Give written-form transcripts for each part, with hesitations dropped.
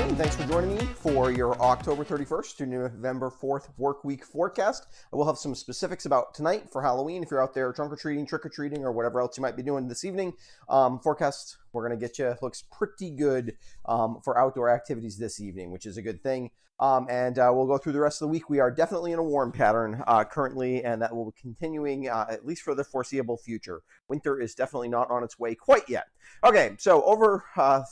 afternoon. Thanks for joining me for your October 31st to November 4th work week forecast. I will have some specifics about tonight for Halloween if you're out there trunk-or-treating, trick-or-treating, or whatever else you might be doing this evening. Forecast, we're going to get you, looks pretty good for outdoor activities this evening, which is a good thing. And we'll go through the rest of the week. We are definitely in a warm pattern currently, and that will be continuing at least for the foreseeable future. Winter is definitely not on its way quite yet. Okay, so over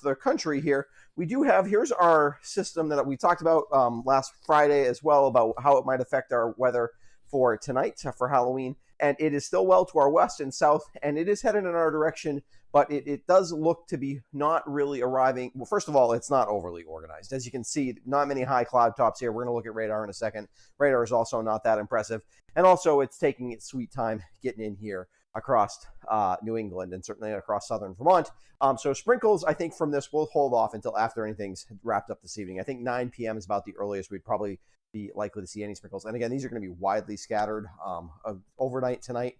the country here, we do have, here's our system that we talked about last Friday as well, about how it might affect our weather for tonight, for Halloween. And it is still well to our west and south, and it is headed in our direction, but it does look to be not really arriving. Well, first of all, it's not overly organized. As you can see, not many high cloud tops here. We're going to look at radar in a second. Radar is also not that impressive. And also, it's taking its sweet time getting in here across New England and certainly across southern Vermont. So sprinkles, I think from this, we'll hold off until after anything's wrapped up this evening. I think 9 p.m. is about the earliest we'd probably be likely to see any sprinkles. And again, these are going to be widely scattered overnight tonight.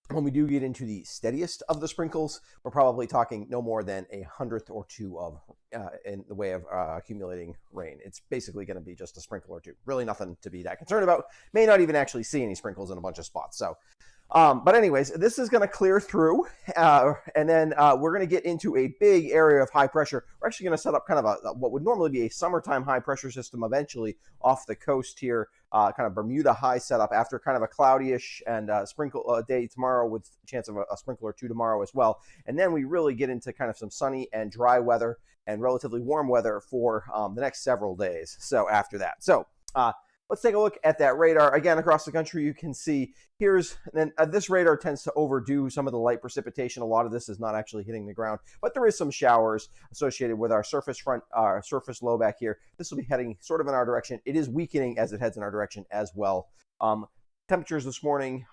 When we do get into the steadiest of the sprinkles, we're probably talking no more than a hundredth or two of in the way of accumulating rain. It's basically going to be just a sprinkle or two. Really nothing to be that concerned about. May not even actually see any sprinkles in a bunch of spots. So, but anyways, this is going to clear through, and then we're going to get into a big area of high pressure. We're actually going to set up kind of what would normally be a summertime high pressure system eventually off the coast here, kind of Bermuda high setup after kind of a cloudyish and sprinkle day tomorrow with a chance of a sprinkle or two tomorrow as well. And then we really get into kind of some sunny and dry weather and relatively warm weather for the next several days. So after that, let's take a look at that radar. Again, across the country, you can see this radar tends to overdo some of the light precipitation. A lot of this is not actually hitting the ground, but there is some showers associated with our surface front, our surface low back here. This will be heading sort of in our direction. It is weakening as it heads in our direction as well. Temperatures this morning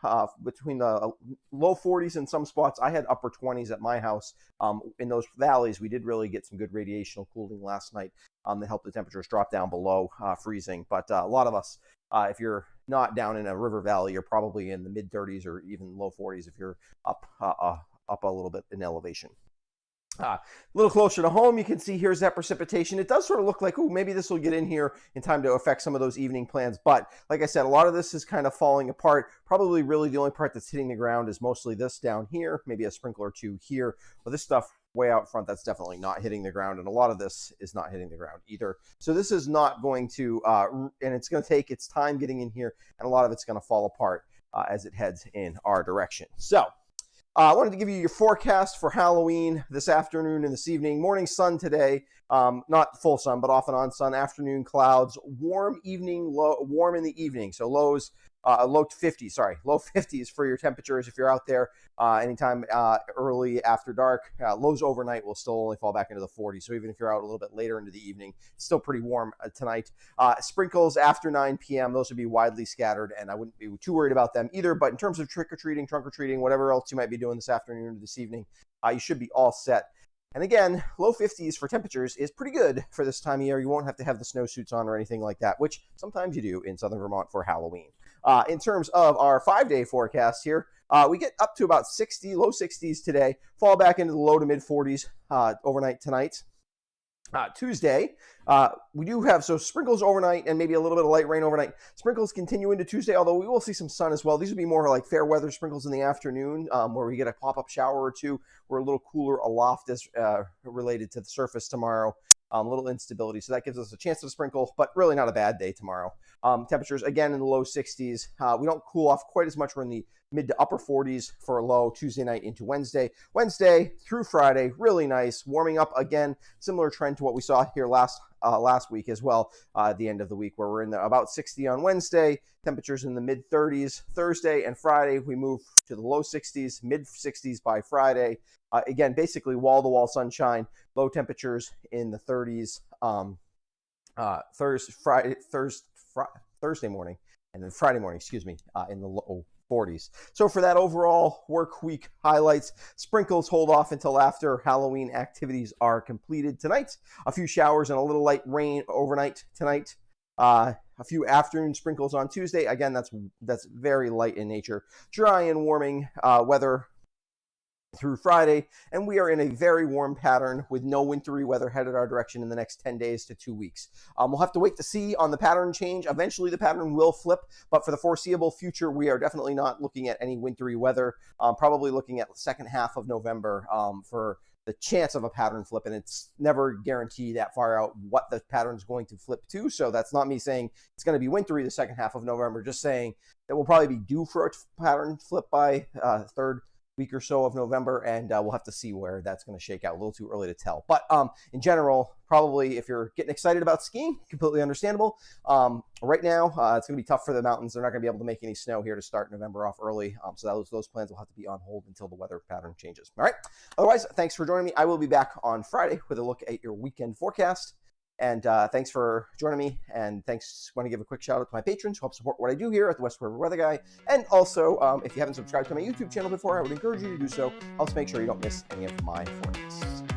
between the low 40s in some spots. I had upper 20s at my house. In those valleys, we did really get some good radiational cooling last night that helped the temperatures drop down below freezing. But a lot of us, if you're not down in a river valley, you're probably in the mid 30s or even low 40s if you're up a little bit in elevation. A little closer to home, you can see here's that precipitation. It does sort of look like, ooh, maybe this will get in here in time to affect some of those evening plans. But like I said, a lot of this is kind of falling apart. Probably really the only part that's hitting the ground is mostly this down here, maybe a sprinkle or two here. But this stuff way out front, that's definitely not hitting the ground. And a lot of this is not hitting the ground either. So this is not going to, and it's going to take its time getting in here. And a lot of it's going to fall apart as it heads in our direction. So I wanted to give you your forecast for Halloween this afternoon and this evening. Morning sun today, not full sun, but off and on sun. Afternoon clouds, warm evening, warm in the evening. So lows, low 50s for your temperatures if you're out there anytime early after dark. Lows overnight will still only fall back into the 40s. So even if you're out a little bit later into the evening, it's still pretty warm tonight. Sprinkles after 9 p.m. Those would be widely scattered, and I wouldn't be too worried about them either. But in terms of trick-or-treating, trunk-or-treating, whatever else you might be doing this afternoon or this evening, you should be all set. And again, low 50s for temperatures is pretty good for this time of year. You won't have to have the snowsuits on or anything like that, which sometimes you do in southern Vermont for Halloween. In terms of our 5-day forecast here, we get up to about 60, low 60s today, fall back into the low to mid 40s overnight tonight. Tuesday, we do have sprinkles overnight and maybe a little bit of light rain overnight. Sprinkles continue into Tuesday, although we will see some sun as well. These will be more like fair weather sprinkles in the afternoon where we get a pop-up shower or two. We're a little cooler aloft as related to the surface tomorrow. A little instability, so that gives us a chance to sprinkle, but really not a bad day tomorrow. Temperatures, again, in the low 60s. We don't cool off quite as much. We're in the mid to upper 40s for a low Tuesday night into Wednesday. Wednesday through Friday, really nice. Warming up again, similar trend to what we saw here last week as well at the end of the week, where we're in about 60 on Wednesday, temperatures in the mid 30s. Thursday and Friday, we move to the low 60s, mid 60s by Friday. Again, basically wall-to-wall sunshine, low temperatures in the 30s Thursday morning, and then Friday morning, in the low 40s. So for that overall work week highlights, sprinkles hold off until after Halloween activities are completed tonight. A few showers and a little light rain overnight tonight. A few afternoon sprinkles on Tuesday. Again, that's very light in nature. Dry and warming weather through Friday, and we are in a very warm pattern with no wintry weather headed our direction in the next 10 days to 2 weeks. We'll have to wait to see on the pattern change. Eventually, the pattern will flip, but for the foreseeable future, we are definitely not looking at any wintry weather. Probably looking at the second half of November for the chance of a pattern flip, and it's never guaranteed that far out what the pattern is going to flip to. So that's not me saying it's going to be wintry the second half of November, just saying that we'll probably be due for a pattern flip by third week or so of November, and we'll have to see where that's going to shake out. A little too early to tell. But in general, probably if you're getting excited about skiing, completely understandable. Right now, it's going to be tough for the mountains. They're not going to be able to make any snow here to start November off early. So those plans will have to be on hold until the weather pattern changes. All right. Otherwise, thanks for joining me. I will be back on Friday with a look at your weekend forecast. And thanks for joining me. And thanks. Want to give a quick shout out to my patrons who help support what I do here at the West River Weather Guy. And also, if you haven't subscribed to my YouTube channel before, I would encourage you to do so. Helps make sure you don't miss any of my forecasts.